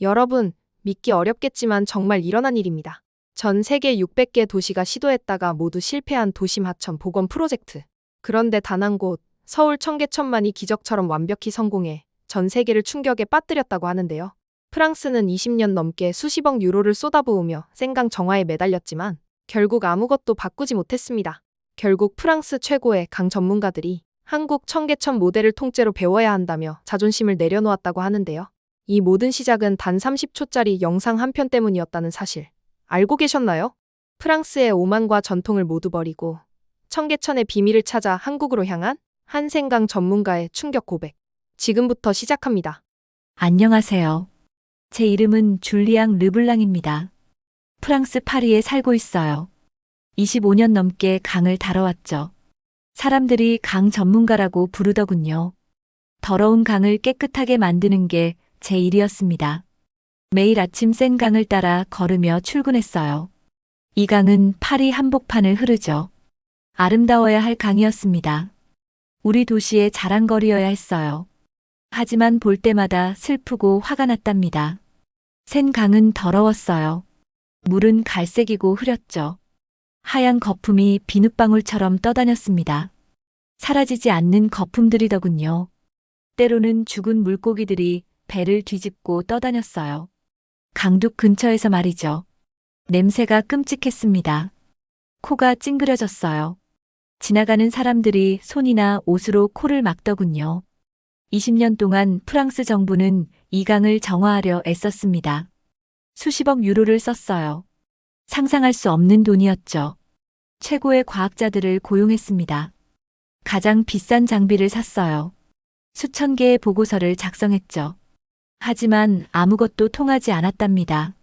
여러분, 믿기 어렵겠지만 정말 일어난 일입니다. 전 세계 600개 도시가 시도했다가 모두 실패한 도심 하천 복원 프로젝트. 그런데 단 한 곳, 서울 청계천만이 기적처럼 완벽히 성공해 전 세계를 충격에 빠뜨렸다고 하는데요. 프랑스는 20년 넘게 수십억 유로를 쏟아부으며 생강 정화에 매달렸지만 결국 아무것도 바꾸지 못했습니다. 결국 프랑스 최고의 강 전문가들이 한국 청계천 모델을 통째로 배워야 한다며 자존심을 내려놓았다고 하는데요. 이 모든 시작은 단 30초짜리 영상 한 편 때문이었다는 사실 알고 계셨나요? 프랑스의 오만과 전통을 모두 버리고 청계천의 비밀을 찾아 한국으로 향한 한 생강 전문가의 충격 고백. 지금부터 시작합니다. 안녕하세요. 제 이름은 줄리앙 르블랑입니다. 프랑스 파리에 살고 있어요. 25년 넘게 강을 다뤄왔죠. 사람들이 강 전문가라고 부르더군요. 더러운 강을 깨끗하게 만드는 게 제 일이었습니다. 매일 아침 센 강을 따라 걸으며 출근했어요. 이 강은 파리 한복판을 흐르죠. 아름다워야 할 강이었습니다. 우리 도시의 자랑거리여야 했어요. 하지만 볼 때마다 슬프고 화가 났답니다. 센 강은 더러웠어요. 물은 갈색이고 흐렸죠. 하얀 거품이 비눗방울처럼 떠다녔습니다. 사라지지 않는 거품들이더군요. 때로는 죽은 물고기들이 배를 뒤집고 떠다녔어요. 강둑 근처에서 말이죠. 냄새가 끔찍했습니다. 코가 찡그려졌어요. 지나가는 사람들이 손이나 옷으로 코를 막더군요. 20년 동안 프랑스 정부는 이 강을 정화하려 애썼습니다. 수십억 유로를 썼어요. 상상할 수 없는 돈이었죠. 최고의 과학자들을 고용했습니다. 가장 비싼 장비를 샀어요. 수천 개의 보고서를 작성했죠. 하지만 아무것도 통하지 않았답니다.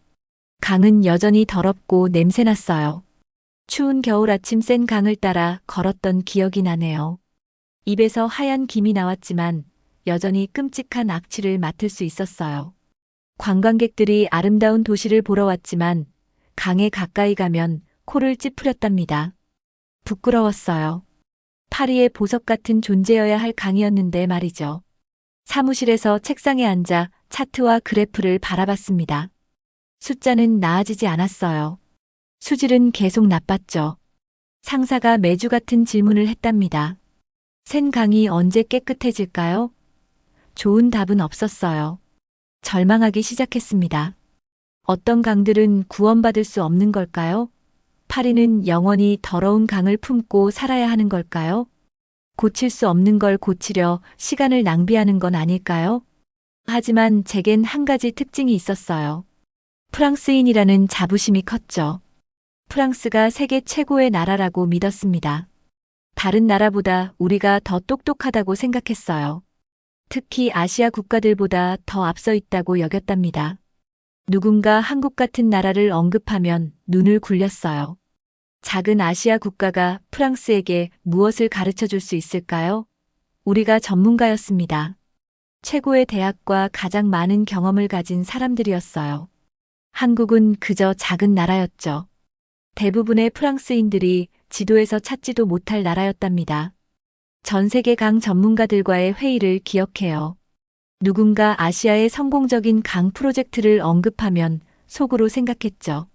강은 여전히 더럽고 냄새났어요. 추운 겨울 아침 센 강을 따라 걸었던 기억이 나네요. 입에서 하얀 김이 나왔지만 여전히 끔찍한 악취를 맡을 수 있었어요. 관광객들이 아름다운 도시를 보러 왔지만 강에 가까이 가면 코를 찌푸렸답니다. 부끄러웠어요. 파리의 보석 같은 존재여야 할 강이었는데 말이죠. 사무실에서 책상에 앉아 차트와 그래프를 바라봤습니다. 숫자는 나아지지 않았어요. 수질은 계속 나빴죠. 상사가 매주 같은 질문을 했답니다. 센 강이 언제 깨끗해질까요? 좋은 답은 없었어요. 절망하기 시작했습니다. 어떤 강들은 구원받을 수 없는 걸까요? 파리는 영원히 더러운 강을 품고 살아야 하는 걸까요? 고칠 수 없는 걸 고치려 시간을 낭비하는 건 아닐까요? 하지만 제겐 한 가지 특징이 있었어요. 프랑스인이라는 자부심이 컸죠. 프랑스가 세계 최고의 나라라고 믿었습니다. 다른 나라보다 우리가 더 똑똑하다고 생각했어요. 특히 아시아 국가들보다 더 앞서 있다고 여겼답니다. 누군가 한국 같은 나라를 언급하면 눈을 굴렸어요. 작은 아시아 국가가 프랑스에게 무엇을 가르쳐 줄 수 있을까요? 우리가 전문가였습니다. 최고의 대학과 가장 많은 경험을 가진 사람들이었어요. 한국은 그저 작은 나라였죠. 대부분의 프랑스인들이 지도에서 찾지도 못할 나라였답니다. 전 세계 강 전문가들과의 회의를 기억해요. 누군가 아시아의 성공적인 강 프로젝트를 언급하면 속으로 생각했죠.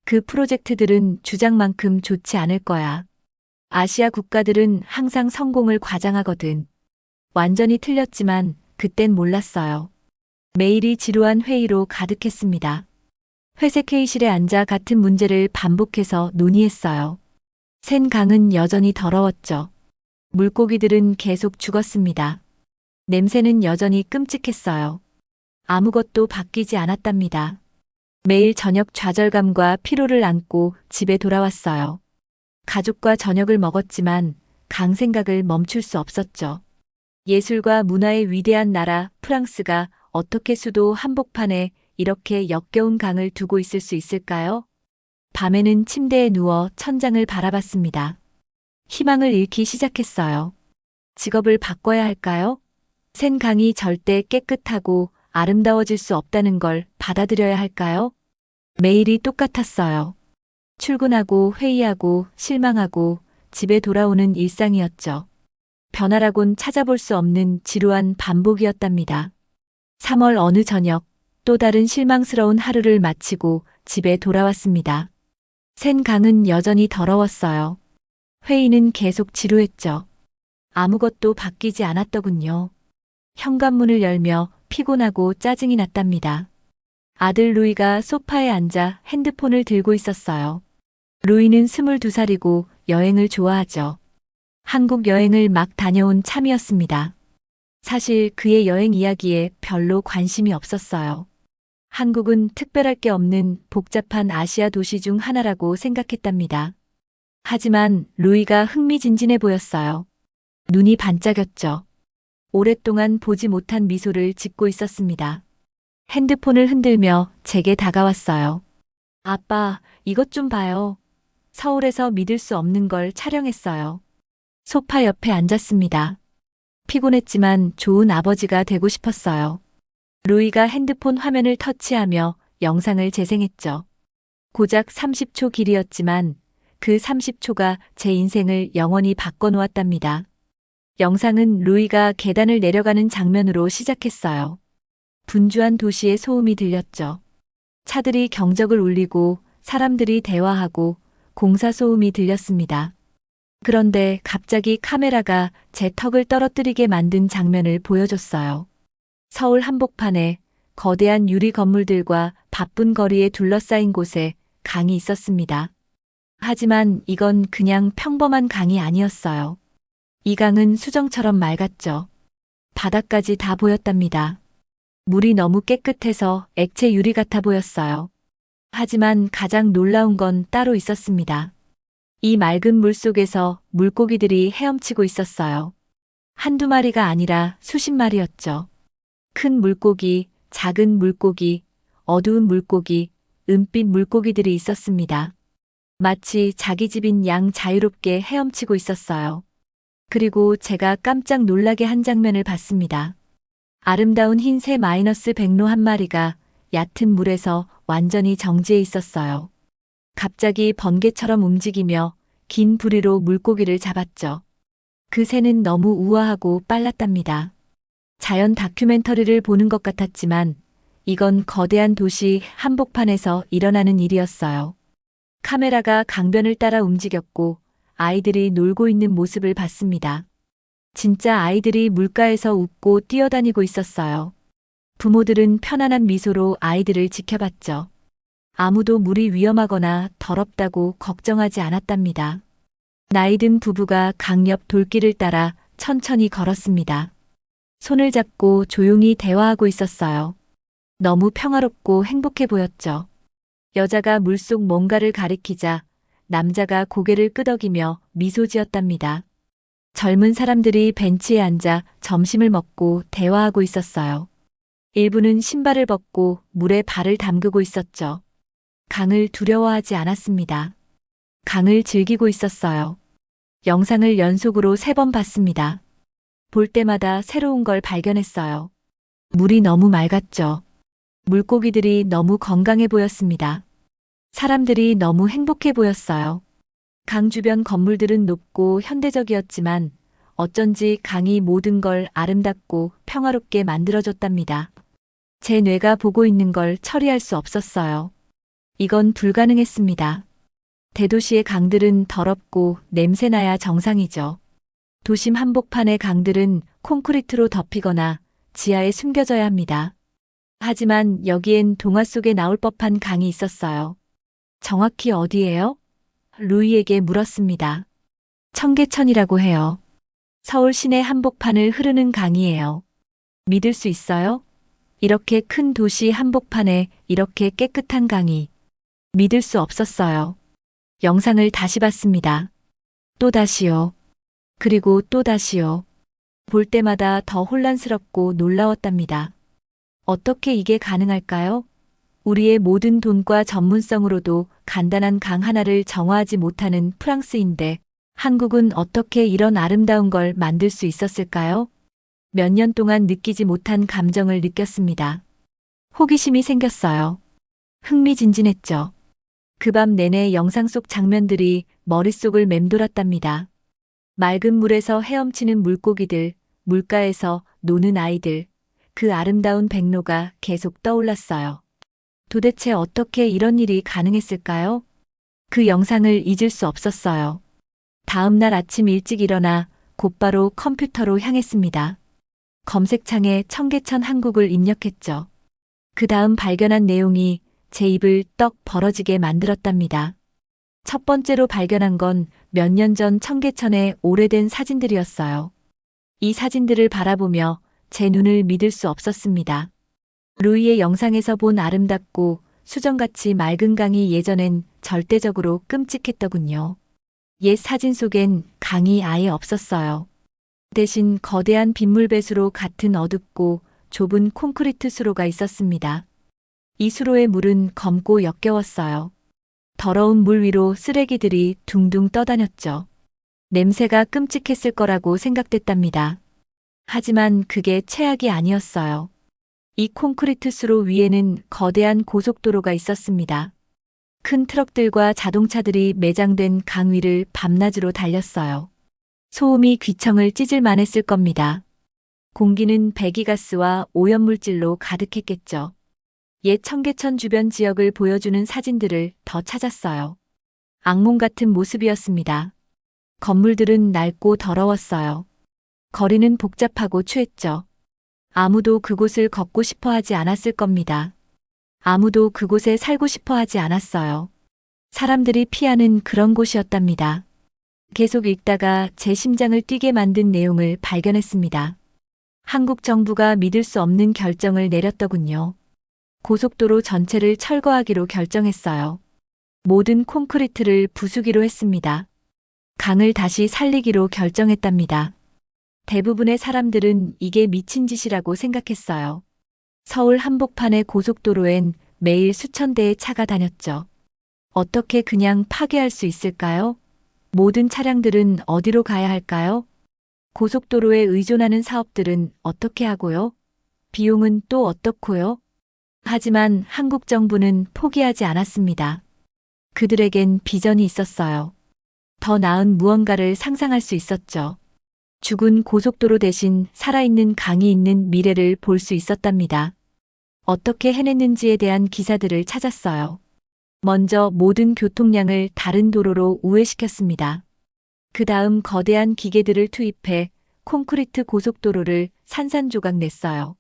그 프로젝트들은 주장만큼 좋지 않을 거야. 아시아 국가들은 항상 성공을 과장하거든. 완전히 틀렸지만 그땐 몰랐어요. 매일이 지루한 회의로 가득했습니다. 회색 회의실에 앉아 같은 문제를 반복해서 논의했어요. 센 강은 여전히 더러웠죠. 물고기들은 계속 죽었습니다. 냄새는 여전히 끔찍했어요. 아무것도 바뀌지 않았답니다. 매일 저녁 좌절감과 피로를 안고 집에 돌아왔어요. 가족과 저녁을 먹었지만 강 생각을 멈출 수 없었죠. 예술과 문화의 위대한 나라 프랑스가 어떻게 수도 한복판에 이렇게 역겨운 강을 두고 있을 수 있을까요? 밤에는 침대에 누워 천장을 바라봤습니다. 희망을 잃기 시작했어요. 직업을 바꿔야 할까요? 센 강이 절대 깨끗하고 아름다워질 수 없다는 걸 받아들여야 할까요? 매일이 똑같았어요. 출근하고 회의하고 실망하고 집에 돌아오는 일상이었죠. 변화라곤 찾아볼 수 없는 지루한 반복이었답니다. 3월 어느 저녁 또 다른 실망스러운 하루를 마치고 집에 돌아왔습니다. 샌 강은 여전히 더러웠어요. 회의는 계속 지루했죠. 아무것도 바뀌지 않았더군요. 현관문을 열며 피곤하고 짜증이 났답니다. 아들 루이가 소파에 앉아 핸드폰을 들고 있었어요. 루이는 22살이고 여행을 좋아하죠. 한국 여행을 막 다녀온 참이었습니다. 사실 그의 여행 이야기에 별로 관심이 없었어요. 한국은 특별할 게 없는 복잡한 아시아 도시 중 하나라고 생각했답니다. 하지만 루이가 흥미진진해 보였어요. 눈이 반짝였죠. 오랫동안 보지 못한 미소를 짓고 있었습니다. 핸드폰을 흔들며 제게 다가왔어요. 아빠, 이것 좀 봐요. 서울에서 믿을 수 없는 걸 촬영했어요. 소파 옆에 앉았습니다. 피곤했지만 좋은 아버지가 되고 싶었어요. 루이가 핸드폰 화면을 터치하며 영상을 재생했죠. 고작 30초 길이였지만 그 30초가 제 인생을 영원히 바꿔놓았답니다. 영상은 루이가 계단을 내려가는 장면으로 시작했어요. 분주한 도시의 소음이 들렸죠. 차들이 경적을 울리고 사람들이 대화하고 공사 소음이 들렸습니다. 그런데 갑자기 카메라가 제 턱을 떨어뜨리게 만든 장면을 보여줬어요. 서울 한복판에 거대한 유리 건물들과 바쁜 거리에 둘러싸인 곳에 강이 있었습니다. 하지만 이건 그냥 평범한 강이 아니었어요. 이 강은 수정처럼 맑았죠. 바닥까지 다 보였답니다. 물이 너무 깨끗해서 액체 유리 같아 보였어요. 하지만 가장 놀라운 건 따로 있었습니다. 이 맑은 물 속에서 물고기들이 헤엄치고 있었어요. 한두 마리가 아니라 수십 마리였죠. 큰 물고기, 작은 물고기, 어두운 물고기, 은빛 물고기들이 있었습니다. 마치 자기 집인 양 자유롭게 헤엄치고 있었어요. 그리고 제가 깜짝 놀라게 한 장면을 봤습니다. 아름다운 흰 새 -100로 한 마리가 얕은 물에서 완전히 정지해 있었어요. 갑자기 번개처럼 움직이며 긴 부리로 물고기를 잡았죠. 그 새는 너무 우아하고 빨랐답니다. 자연 다큐멘터리를 보는 것 같았지만 이건 거대한 도시 한복판에서 일어나는 일이었어요. 카메라가 강변을 따라 움직였고 아이들이 놀고 있는 모습을 봤습니다. 진짜 아이들이 물가에서 웃고 뛰어다니고 있었어요. 부모들은 편안한 미소로 아이들을 지켜봤죠. 아무도 물이 위험하거나 더럽다고 걱정하지 않았답니다. 나이든 부부가 강 옆 돌길을 따라 천천히 걸었습니다. 손을 잡고 조용히 대화하고 있었어요. 너무 평화롭고 행복해 보였죠. 여자가 물속 뭔가를 가리키자 남자가 고개를 끄덕이며 미소 지었답니다. 젊은 사람들이 벤치에 앉아 점심을 먹고 대화하고 있었어요. 일부는 신발을 벗고 물에 발을 담그고 있었죠. 강을 두려워하지 않았습니다. 강을 즐기고 있었어요. 영상을 연속으로 3번 봤습니다. 볼 때마다 새로운 걸 발견했어요. 물이 너무 맑았죠. 물고기들이 너무 건강해 보였습니다. 사람들이 너무 행복해 보였어요. 강 주변 건물들은 높고 현대적이었지만 어쩐지 강이 모든 걸 아름답고 평화롭게 만들어줬답니다. 제 뇌가 보고 있는 걸 처리할 수 없었어요. 이건 불가능했습니다. 대도시의 강들은 더럽고 냄새나야 정상이죠. 도심 한복판의 강들은 콘크리트로 덮이거나 지하에 숨겨져야 합니다. 하지만 여기엔 동화 속에 나올 법한 강이 있었어요. 정확히 어디예요? 루이에게 물었습니다. 청계천이라고 해요. 서울 시내 한복판을 흐르는 강이에요. 믿을 수 있어요? 이렇게 큰 도시 한복판에 이렇게 깨끗한 강이. 믿을 수 없었어요. 영상을 다시 봤습니다. 또 다시요. 그리고 또 다시요. 볼 때마다 더 혼란스럽고 놀라웠답니다. 어떻게 이게 가능할까요? 우리의 모든 돈과 전문성으로도 간단한 강 하나를 정화하지 못하는 프랑스인데 한국은 어떻게 이런 아름다운 걸 만들 수 있었을까요? 몇 년 동안 느끼지 못한 감정을 느꼈습니다. 호기심이 생겼어요. 흥미진진했죠. 그 밤 내내 영상 속 장면들이 머릿속을 맴돌았답니다. 맑은 물에서 헤엄치는 물고기들, 물가에서 노는 아이들, 그 아름다운 백로가 계속 떠올랐어요. 도대체 어떻게 이런 일이 가능했을까요? 그 영상을 잊을 수 없었어요. 다음 날 아침 일찍 일어나 곧바로 컴퓨터로 향했습니다. 검색창에 청계천 한국을 입력했죠. 그 다음 발견한 내용이 제 입을 떡 벌어지게 만들었답니다. 첫 번째로 발견한 건 몇 년 전 청계천의 오래된 사진들이었어요. 이 사진들을 바라보며 제 눈을 믿을 수 없었습니다. 루이의 영상에서 본 아름답고 수정같이 맑은 강이 예전엔 절대적으로 끔찍했더군요. 옛 사진 속엔 강이 아예 없었어요. 대신 거대한 빗물배수로 같은 어둡고 좁은 콘크리트 수로가 있었습니다. 이 수로의 물은 검고 역겨웠어요. 더러운 물 위로 쓰레기들이 둥둥 떠다녔죠. 냄새가 끔찍했을 거라고 생각됐답니다. 하지만 그게 최악이 아니었어요. 이 콘크리트 수로 위에는 거대한 고속도로가 있었습니다. 큰 트럭들과 자동차들이 매장된 강 위를 밤낮으로 달렸어요. 소음이 귀청을 찢을 만했을 겁니다. 공기는 배기가스와 오염물질로 가득했겠죠. 옛 청계천 주변 지역을 보여주는 사진들을 더 찾았어요. 악몽 같은 모습이었습니다. 건물들은 낡고 더러웠어요. 거리는 복잡하고 추했죠. 아무도 그곳을 걷고 싶어 하지 않았을 겁니다. 아무도 그곳에 살고 싶어 하지 않았어요. 사람들이 피하는 그런 곳이었답니다. 계속 읽다가 제 심장을 뛰게 만든 내용을 발견했습니다. 한국 정부가 믿을 수 없는 결정을 내렸더군요. 고속도로 전체를 철거하기로 결정했어요. 모든 콘크리트를 부수기로 했습니다. 강을 다시 살리기로 결정했답니다. 대부분의 사람들은 이게 미친 짓이라고 생각했어요. 서울 한복판의 고속도로엔 매일 수천 대의 차가 다녔죠. 어떻게 그냥 파괴할 수 있을까요? 모든 차량들은 어디로 가야 할까요? 고속도로에 의존하는 사업들은 어떻게 하고요? 비용은 또 어떻고요? 하지만 한국 정부는 포기하지 않았습니다. 그들에겐 비전이 있었어요. 더 나은 무언가를 상상할 수 있었죠. 죽은 고속도로 대신 살아있는 강이 있는 미래를 볼 수 있었답니다. 어떻게 해냈는지에 대한 기사들을 찾았어요. 먼저 모든 교통량을 다른 도로로 우회시켰습니다. 그 다음 거대한 기계들을 투입해 콘크리트 고속도로를 산산조각 냈어요.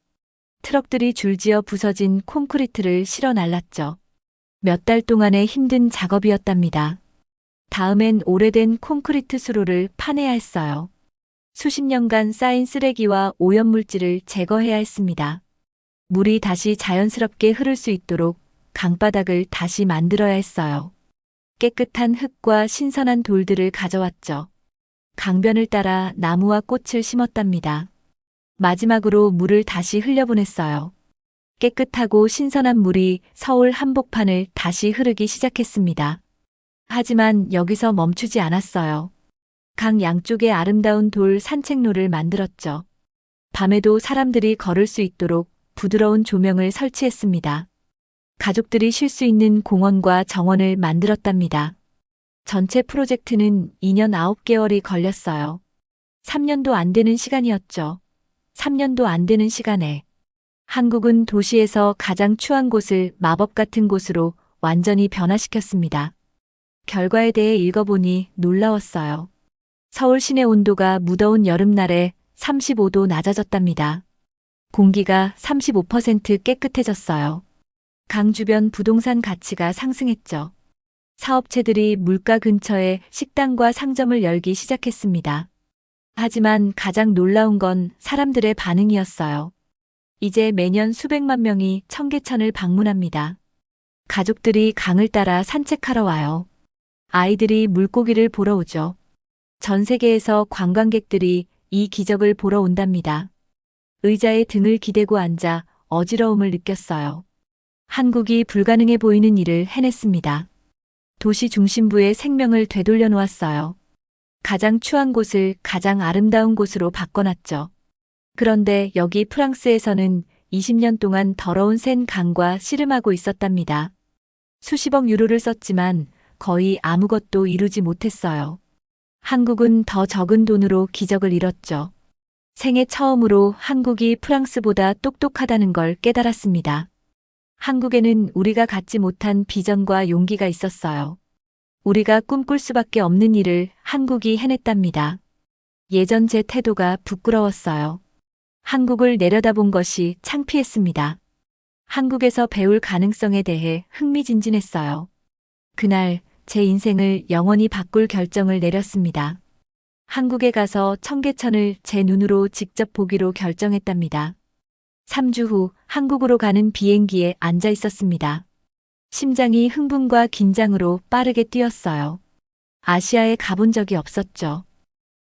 트럭들이 줄지어 부서진 콘크리트를 실어 날랐죠. 몇 달 동안의 힘든 작업이었답니다. 다음엔 오래된 콘크리트 수로를 파내야 했어요. 수십 년간 쌓인 쓰레기와 오염물질을 제거해야 했습니다. 물이 다시 자연스럽게 흐를 수 있도록 강바닥을 다시 만들어야 했어요. 깨끗한 흙과 신선한 돌들을 가져왔죠. 강변을 따라 나무와 꽃을 심었답니다. 마지막으로 물을 다시 흘려보냈어요. 깨끗하고 신선한 물이 서울 한복판을 다시 흐르기 시작했습니다. 하지만 여기서 멈추지 않았어요. 강 양쪽에 아름다운 돌 산책로를 만들었죠. 밤에도 사람들이 걸을 수 있도록 부드러운 조명을 설치했습니다. 가족들이 쉴 수 있는 공원과 정원을 만들었답니다. 전체 프로젝트는 2년 9개월이 걸렸어요. 3년도 안 되는 시간이었죠. 3년도 안 되는 시간에 한국은 도시에서 가장 추한 곳을 마법 같은 곳으로 완전히 변화시켰습니다. 결과에 대해 읽어보니 놀라웠어요. 서울 시내 온도가 무더운 여름날에 35도 낮아졌답니다. 공기가 35% 깨끗해졌어요. 강 주변 부동산 가치가 상승했죠. 사업체들이 물가 근처에 식당과 상점을 열기 시작했습니다. 하지만 가장 놀라운 건 사람들의 반응이었어요. 이제 매년 수백만 명이 청계천을 방문합니다. 가족들이 강을 따라 산책하러 와요. 아이들이 물고기를 보러 오죠. 전 세계에서 관광객들이 이 기적을 보러 온답니다. 의자에 등을 기대고 앉아 어지러움을 느꼈어요. 한국이 불가능해 보이는 일을 해냈습니다. 도시 중심부의 생명을 되돌려 놓았어요. 가장 추한 곳을 가장 아름다운 곳으로 바꿔놨죠. 그런데 여기 프랑스에서는 20년 동안 더러운 센 강과 씨름하고 있었답니다. 수십억 유로를 썼지만 거의 아무것도 이루지 못했어요. 한국은 더 적은 돈으로 기적을 이뤘죠. 생애 처음으로 한국이 프랑스보다 똑똑하다는 걸 깨달았습니다. 한국에는 우리가 갖지 못한 비전과 용기가 있었어요. 우리가 꿈꿀 수밖에 없는 일을 한국이 해냈답니다. 예전 제 태도가 부끄러웠어요. 한국을 내려다본 것이 창피했습니다. 한국에서 배울 가능성에 대해 흥미진진했어요. 그날 제 인생을 영원히 바꿀 결정을 내렸습니다. 한국에 가서 청계천을 제 눈으로 직접 보기로 결정했답니다. 3주 후 한국으로 가는 비행기에 앉아 있었습니다. 심장이 흥분과 긴장으로 빠르게 뛰었어요. 아시아에 가본 적이 없었죠.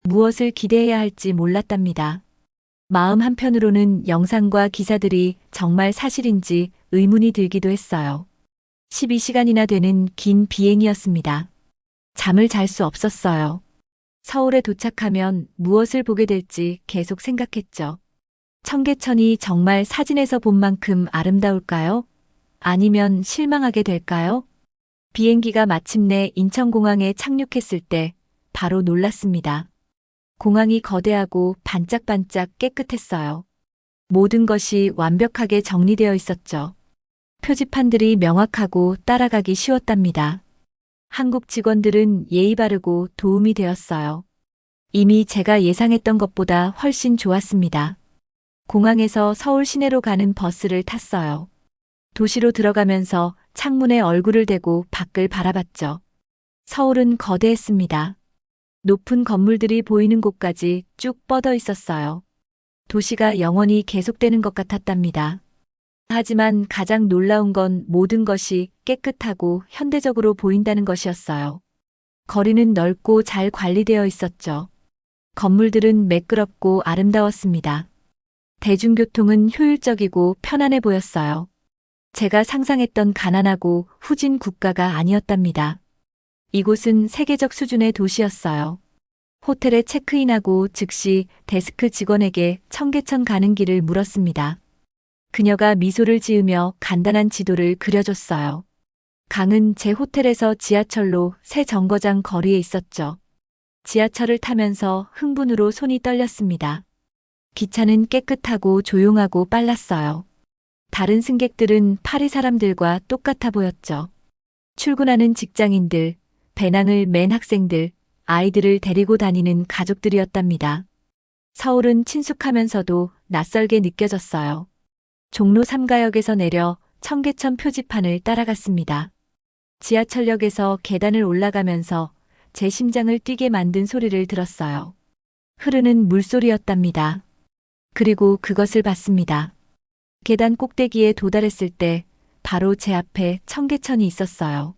무엇을 기대해야 할지 몰랐답니다. 마음 한편으로는 영상과 기사들이 정말 사실인지 의문이 들기도 했어요. 12시간이나 되는 긴 비행이었습니다. 잠을 잘 수 없었어요. 서울에 도착하면 무엇을 보게 될지 계속 생각했죠. 청계천이 정말 사진에서 본 만큼 아름다울까요? 아니면 실망하게 될까요? 비행기가 마침내 인천공항에 착륙했을 때 바로 놀랐습니다. 공항이 거대하고 반짝반짝 깨끗했어요. 모든 것이 완벽하게 정리되어 있었죠. 표지판들이 명확하고 따라가기 쉬웠답니다. 한국 직원들은 예의 바르고 도움이 되었어요. 이미 제가 예상했던 것보다 훨씬 좋았습니다. 공항에서 서울 시내로 가는 버스를 탔어요. 도시로 들어가면서 창문에 얼굴을 대고 밖을 바라봤죠. 서울은 거대했습니다. 높은 건물들이 보이는 곳까지 쭉 뻗어 있었어요. 도시가 영원히 계속되는 것 같았답니다. 하지만 가장 놀라운 건 모든 것이 깨끗하고 현대적으로 보인다는 것이었어요. 거리는 넓고 잘 관리되어 있었죠. 건물들은 매끄럽고 아름다웠습니다. 대중교통은 효율적이고 편안해 보였어요. 제가 상상했던 가난하고 후진 국가가 아니었답니다. 이곳은 세계적 수준의 도시였어요. 호텔에 체크인하고 즉시 데스크 직원에게 청계천 가는 길을 물었습니다. 그녀가 미소를 지으며 간단한 지도를 그려줬어요. 강은 제 호텔에서 지하철로 새 정거장 거리에 있었죠. 지하철을 타면서 흥분으로 손이 떨렸습니다. 기차는 깨끗하고 조용하고 빨랐어요. 다른 승객들은 파리 사람들과 똑같아 보였죠. 출근하는 직장인들, 배낭을 맨 학생들, 아이들을 데리고 다니는 가족들이었답니다. 서울은 친숙하면서도 낯설게 느껴졌어요. 종로 3가역에서 내려 청계천 표지판을 따라갔습니다. 지하철역에서 계단을 올라가면서 제 심장을 뛰게 만든 소리를 들었어요. 흐르는 물소리였답니다. 그리고 그것을 봤습니다. 계단 꼭대기에 도달했을 때 바로 제 앞에 청계천이 있었어요.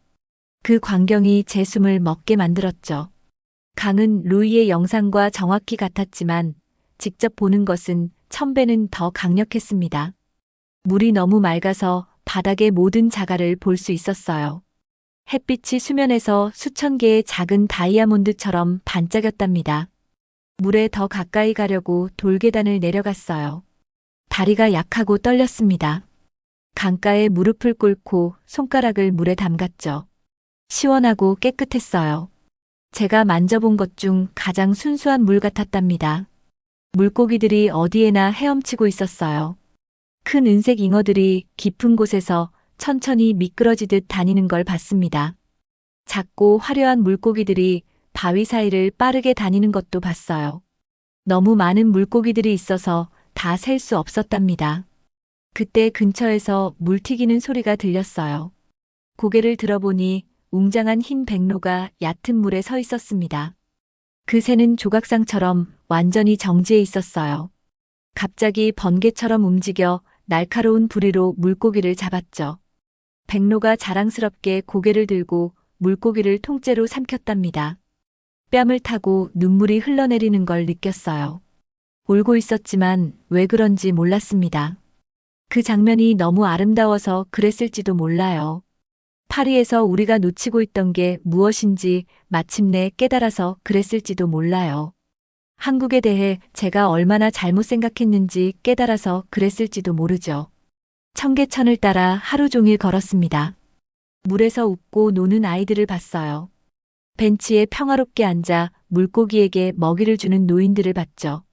그 광경이 제 숨을 멎게 만들었죠. 강은 루이의 영상과 정확히 같았지만 직접 보는 것은 1000배는 더 강력했습니다. 물이 너무 맑아서 바닥의 모든 자갈을 볼 수 있었어요. 햇빛이 수면에서 수천 개의 작은 다이아몬드처럼 반짝였답니다. 물에 더 가까이 가려고 돌계단을 내려갔어요. 다리가 약하고 떨렸습니다. 강가에 무릎을 꿇고 손가락을 물에 담갔죠. 시원하고 깨끗했어요. 제가 만져본 것 중 가장 순수한 물 같았답니다. 물고기들이 어디에나 헤엄치고 있었어요. 큰 은색 잉어들이 깊은 곳에서 천천히 미끄러지듯 다니는 걸 봤습니다. 작고 화려한 물고기들이 바위 사이를 빠르게 다니는 것도 봤어요. 너무 많은 물고기들이 있어서 다 셀 수 없었답니다. 그때 근처에서 물 튀기는 소리가 들렸어요. 고개를 들어보니 웅장한 흰 백로가 얕은 물에 서 있었습니다. 그 새는 조각상처럼 완전히 정지해 있었어요. 갑자기 번개처럼 움직여 날카로운 부리로 물고기를 잡았죠. 백로가 자랑스럽게 고개를 들고 물고기를 통째로 삼켰답니다. 뺨을 타고 눈물이 흘러내리는 걸 느꼈어요. 울고 있었지만 왜 그런지 몰랐습니다. 그 장면이 너무 아름다워서 그랬을지도 몰라요. 파리에서 우리가 놓치고 있던 게 무엇인지 마침내 깨달아서 그랬을지도 몰라요. 한국에 대해 제가 얼마나 잘못 생각했는지 깨달아서 그랬을지도 모르죠. 청계천을 따라 하루 종일 걸었습니다. 물에서 웃고 노는 아이들을 봤어요. 벤치에 평화롭게 앉아 물고기에게 먹이를 주는 노인들을 봤죠.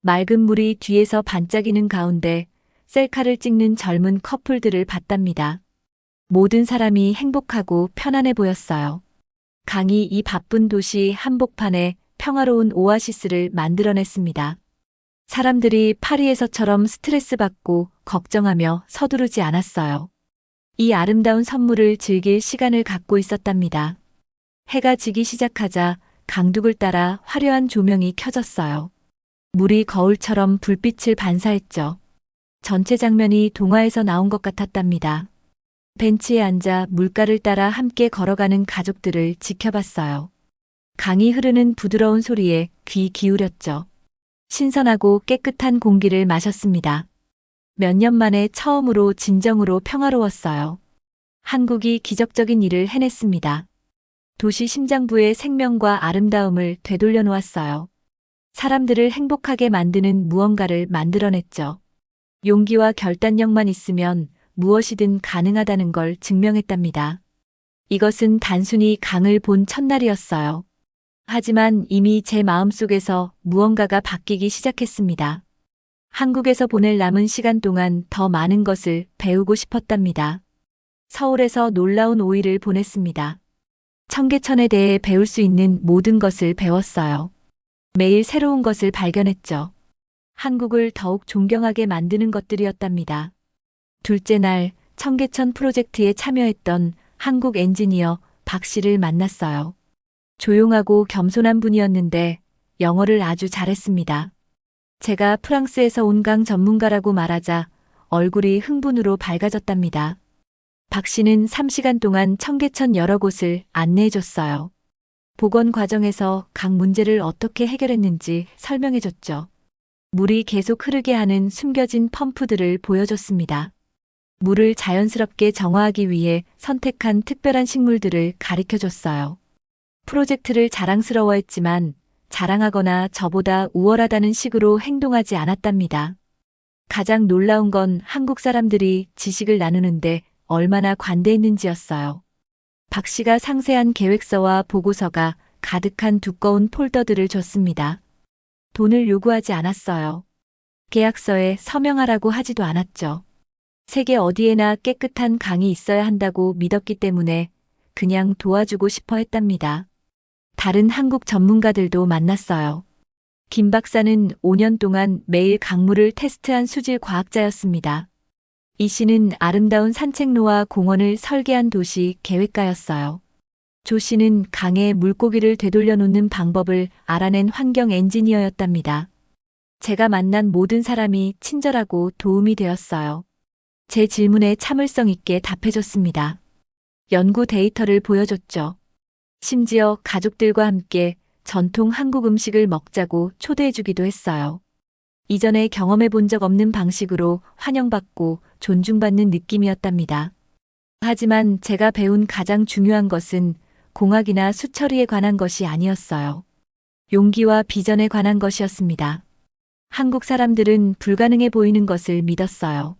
맑은 물이 뒤에서 반짝이는 가운데 셀카를 찍는 젊은 커플들을 봤답니다. 모든 사람이 행복하고 편안해 보였어요. 강이 이 바쁜 도시 한복판에 평화로운 오아시스를 만들어냈습니다. 사람들이 파리에서처럼 스트레스 받고 걱정하며 서두르지 않았어요. 이 아름다운 선물을 즐길 시간을 갖고 있었답니다. 해가 지기 시작하자 강둑을 따라 화려한 조명이 켜졌어요. 물이 거울처럼 불빛을 반사했죠. 전체 장면이 동화에서 나온 것 같았답니다. 벤치에 앉아 물가를 따라 함께 걸어가는 가족들을 지켜봤어요. 강이 흐르는 부드러운 소리에 귀 기울였죠. 신선하고 깨끗한 공기를 마셨습니다. 몇 년 만에 처음으로 진정으로 평화로웠어요. 한국이 기적적인 일을 해냈습니다. 도시 심장부의 생명과 아름다움을 되돌려 놓았어요. 사람들을 행복하게 만드는 무언가를 만들어냈죠. 용기와 결단력만 있으면 무엇이든 가능하다는 걸 증명했답니다. 이것은 단순히 강을 본 첫날이었어요. 하지만 이미 제 마음속에서 무언가가 바뀌기 시작했습니다. 한국에서 보낼 남은 시간 동안 더 많은 것을 배우고 싶었답니다. 서울에서 놀라운 5일을 보냈습니다. 청계천에 대해 배울 수 있는 모든 것을 배웠어요. 매일 새로운 것을 발견했죠. 한국을 더욱 존경하게 만드는 것들이었답니다. 둘째 날 청계천 프로젝트에 참여했던 한국 엔지니어 박 씨를 만났어요. 조용하고 겸손한 분이었는데 영어를 아주 잘했습니다. 제가 프랑스에서 온 강 전문가라고 말하자 얼굴이 흥분으로 밝아졌답니다. 박 씨는 3시간 동안 청계천 여러 곳을 안내해줬어요. 복원 과정에서 강 문제를 어떻게 해결했는지 설명해줬죠. 물이 계속 흐르게 하는 숨겨진 펌프들을 보여줬습니다. 물을 자연스럽게 정화하기 위해 선택한 특별한 식물들을 가르쳐줬어요. 프로젝트를 자랑스러워했지만 자랑하거나 저보다 우월하다는 식으로 행동하지 않았답니다. 가장 놀라운 건 한국 사람들이 지식을 나누는데 얼마나 관대했는지였어요. 박 씨가 상세한 계획서와 보고서가 가득한 두꺼운 폴더들을 줬습니다. 돈을 요구하지 않았어요. 계약서에 서명하라고 하지도 않았죠. 세계 어디에나 깨끗한 강이 있어야 한다고 믿었기 때문에 그냥 도와주고 싶어 했답니다. 다른 한국 전문가들도 만났어요. 김 박사는 5년 동안 매일 강물을 테스트한 수질 과학자였습니다. 이 씨는 아름다운 산책로와 공원을 설계한 도시 계획가였어요. 조 씨는 강에 물고기를 되돌려 놓는 방법을 알아낸 환경 엔지니어였답니다. 제가 만난 모든 사람이 친절하고 도움이 되었어요. 제 질문에 참을성 있게 답해줬습니다. 연구 데이터를 보여줬죠. 심지어 가족들과 함께 전통 한국 음식을 먹자고 초대해주기도 했어요. 이전에 경험해 본 적 없는 방식으로 환영받고 존중받는 느낌이었답니다. 하지만 제가 배운 가장 중요한 것은 공학이나 수처리에 관한 것이 아니었어요. 용기와 비전에 관한 것이었습니다. 한국 사람들은 불가능해 보이는 것을 믿었어요.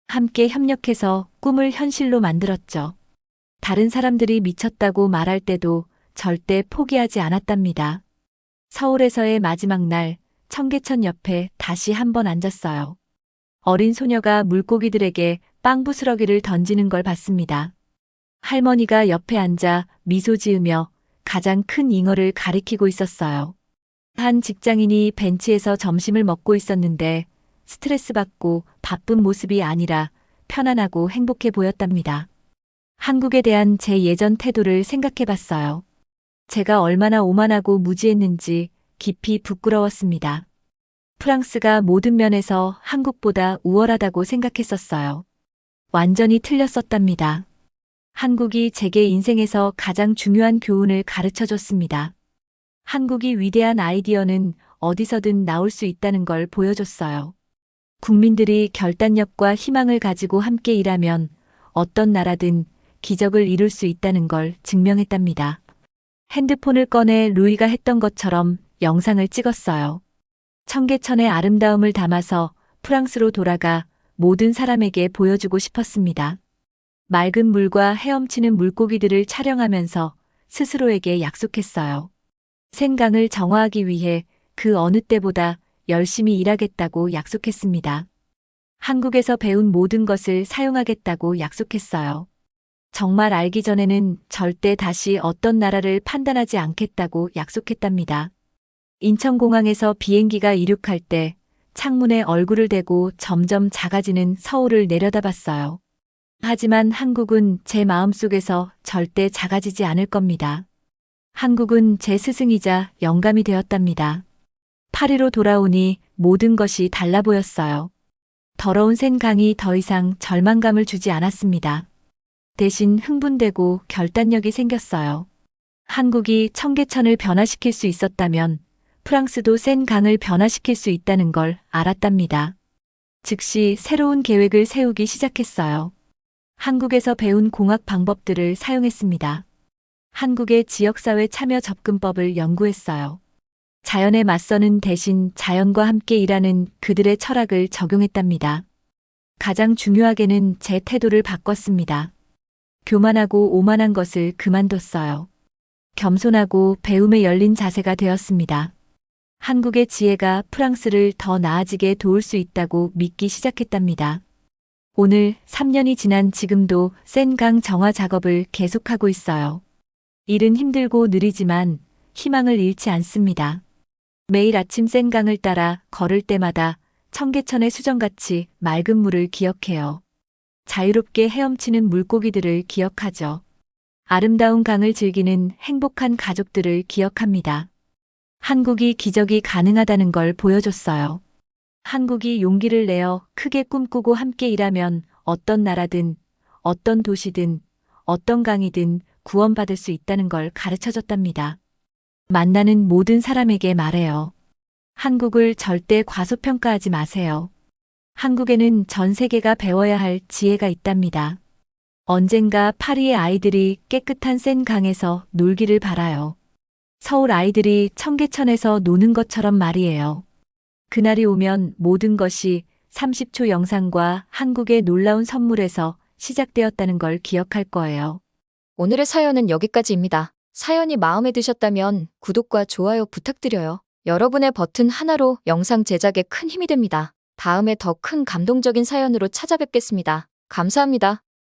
함께 협력해서 꿈을 현실로 만들었죠. 다른 사람들이 미쳤다고 말할 때도 절대 포기하지 않았답니다. 서울에서의 마지막 날, 청계천 옆에 다시 한번 앉았어요. 어린 소녀가 물고기들에게 빵 부스러기를 던지는 걸 봤습니다. 할머니가 옆에 앉아 미소 지으며 가장 큰 잉어를 가리키고 있었어요. 한 직장인이 벤치에서 점심을 먹고 있었는데 스트레스 받고 바쁜 모습이 아니라 편안하고 행복해 보였답니다. 한국에 대한 제 예전 태도를 생각해 봤어요. 제가 얼마나 오만하고 무지했는지 깊이 부끄러웠습니다. 프랑스가 모든 면에서 한국보다 우월하다고 생각했었어요. 완전히 틀렸었답니다. 한국이 제게 인생에서 가장 중요한 교훈을 가르쳐 줬습니다. 한국이 위대한 아이디어는 어디서든 나올 수 있다는 걸 보여줬어요. 국민들이 결단력과 희망을 가지고 함께 일하면 어떤 나라든 기적을 이룰 수 있다는 걸 증명했답니다. 핸드폰을 꺼내 루이가 했던 것처럼 영상을 찍었어요. 청계천의 아름다움을 담아서 프랑스로 돌아가 모든 사람에게 보여주고 싶었습니다. 맑은 물과 헤엄치는 물고기들을 촬영하면서 스스로에게 약속했어요. 생강을 정화하기 위해 그 어느 때보다 열심히 일하겠다고 약속했습니다. 한국에서 배운 모든 것을 사용하겠다고 약속했어요. 정말 알기 전에는 절대 다시 어떤 나라를 판단하지 않겠다고 약속했답니다. 인천공항에서 비행기가 이륙할 때 창문에 얼굴을 대고 점점 작아지는 서울을 내려다봤어요. 하지만 한국은 제 마음속에서 절대 작아지지 않을 겁니다. 한국은 제 스승이자 영감이 되었답니다. 파리로 돌아오니 모든 것이 달라 보였어요. 더러운 센강이 더 이상 절망감을 주지 않았습니다. 대신 흥분되고 결단력이 생겼어요. 한국이 청계천을 변화시킬 수 있었다면 프랑스도 센강을 변화시킬 수 있다는 걸 알았답니다. 즉시 새로운 계획을 세우기 시작했어요. 한국에서 배운 공학 방법들을 사용했습니다. 한국의 지역사회 참여 접근법을 연구했어요. 자연에 맞서는 대신 자연과 함께 일하는 그들의 철학을 적용했답니다. 가장 중요하게는 제 태도를 바꿨습니다. 교만하고 오만한 것을 그만뒀어요. 겸손하고 배움에 열린 자세가 되었습니다. 한국의 지혜가 프랑스를 더 나아지게 도울 수 있다고 믿기 시작했답니다. 오늘 3년이 지난 지금도 센강 정화 작업을 계속하고 있어요. 일은 힘들고 느리지만 희망을 잃지 않습니다. 매일 아침 센강을 따라 걸을 때마다 청계천의 수정같이 맑은 물을 기억해요. 자유롭게 헤엄치는 물고기들을 기억하죠. 아름다운 강을 즐기는 행복한 가족들을 기억합니다. 한국이 기적이 가능하다는 걸 보여줬어요. 한국이 용기를 내어 크게 꿈꾸고 함께 일하면 어떤 나라든, 어떤 도시든, 어떤 강이든 구원받을 수 있다는 걸 가르쳐줬답니다. 만나는 모든 사람에게 말해요. 한국을 절대 과소평가하지 마세요. 한국에는 전 세계가 배워야 할 지혜가 있답니다. 언젠가 파리의 아이들이 깨끗한 센강에서 놀기를 바라요. 서울 아이들이 청계천에서 노는 것처럼 말이에요. 그날이 오면 모든 것이 30초 영상과 한국의 놀라운 선물에서 시작되었다는 걸 기억할 거예요. 오늘의 사연은 여기까지입니다. 사연이 마음에 드셨다면 구독과 좋아요 부탁드려요. 여러분의 버튼 하나로 영상 제작에 큰 힘이 됩니다. 다음에 더 큰 감동적인 사연으로 찾아뵙겠습니다. 감사합니다.